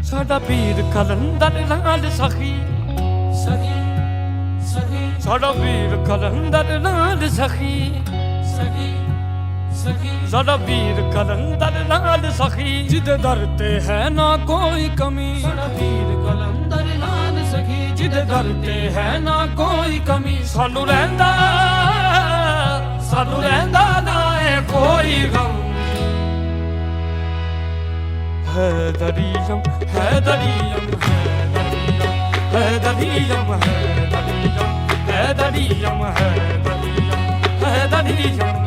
साडा पीर कलंदर नाल सखी सखी सखी, साडा पीर कलंदर नाल सखी सखी सखी, साडा पीर कलंदर नाल सखी, जिदे दर ते है ना कोई कमी। साडा पीर कलंदर नाल सखी, जिदे दर ते है ना कोई कमी। सानू रहिंदा ना है कोई गम। हैदरियम हैदरियम हैदरियम हैदरियम हैदरियम हैदरियम हैदरियम हैदरियम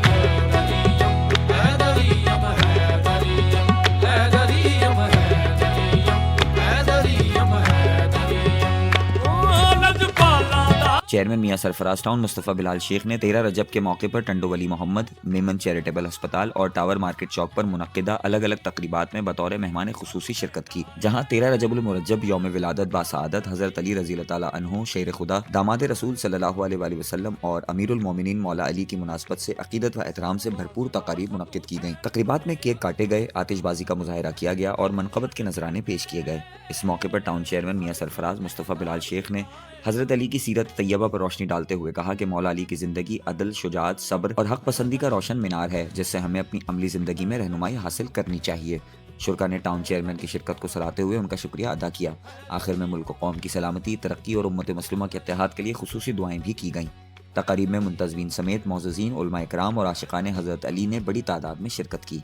चेयरमैन मियां सरफराज टाउन मुस्तफ़ा बिलाल शेख ने 13 रजब के मौके पर टंडोवली मोहम्मद मेमन चैरिटेबल अस्पताल और टावर मार्केट चौक पर मुनक्किदा अलग अलग तकरीबात में बतौर मेहमान खुसूसी शिरकत की, जहां 13 रजबुल मुरज्जब यौम विलादत बासआदत हज़रत अली रज़ी अल्लाह तआला अन्हु शेर खुदा दामाद रसूल सल्लल्लाहु अलैहि वसल्लम और अमीरुल मोमिनीन मौला अली की मुनासबत से अकीदत व एहतराम से भरपूर तकारीब मुनक्किद की गईं। तकरीबात में केक काटे गए, आतिशबाजी का मुजाहरा किया गया और मनक़बत के नजराने पेश किए गए। इस मौके पर टाउन चेयरमैन मियां सरफराज मुस्तफ़ा बिलाल शेख ने हज़रत अली की सीरत तैयबा पर रोशनी डालते हुए कहा कि मौला अली की ज़िंदगी अदल, शुजाअत, सब्र और हक पसंदी का रोशन मीनार है, जिससे हमें अपनी अमली ज़िंदगी में रहनुमाई हासिल करनी चाहिए। शुरा ने टाउन चेयरमैन की शिरकत को सराहते हुए उनका शुक्रिया अदा किया। आखिर में मुल्क कौम की सलामती, तरक्की और उम्मत मुस्लिमा के इत्तेहाद के लिए खुसूसी दुआएं भी की गईं। तकारीब में मुंतज़मीन समेत मौज़ूज़ीन, उलमा इकराम और आशिकाने हज़रत अली ने बड़ी तादाद में शिरकत की।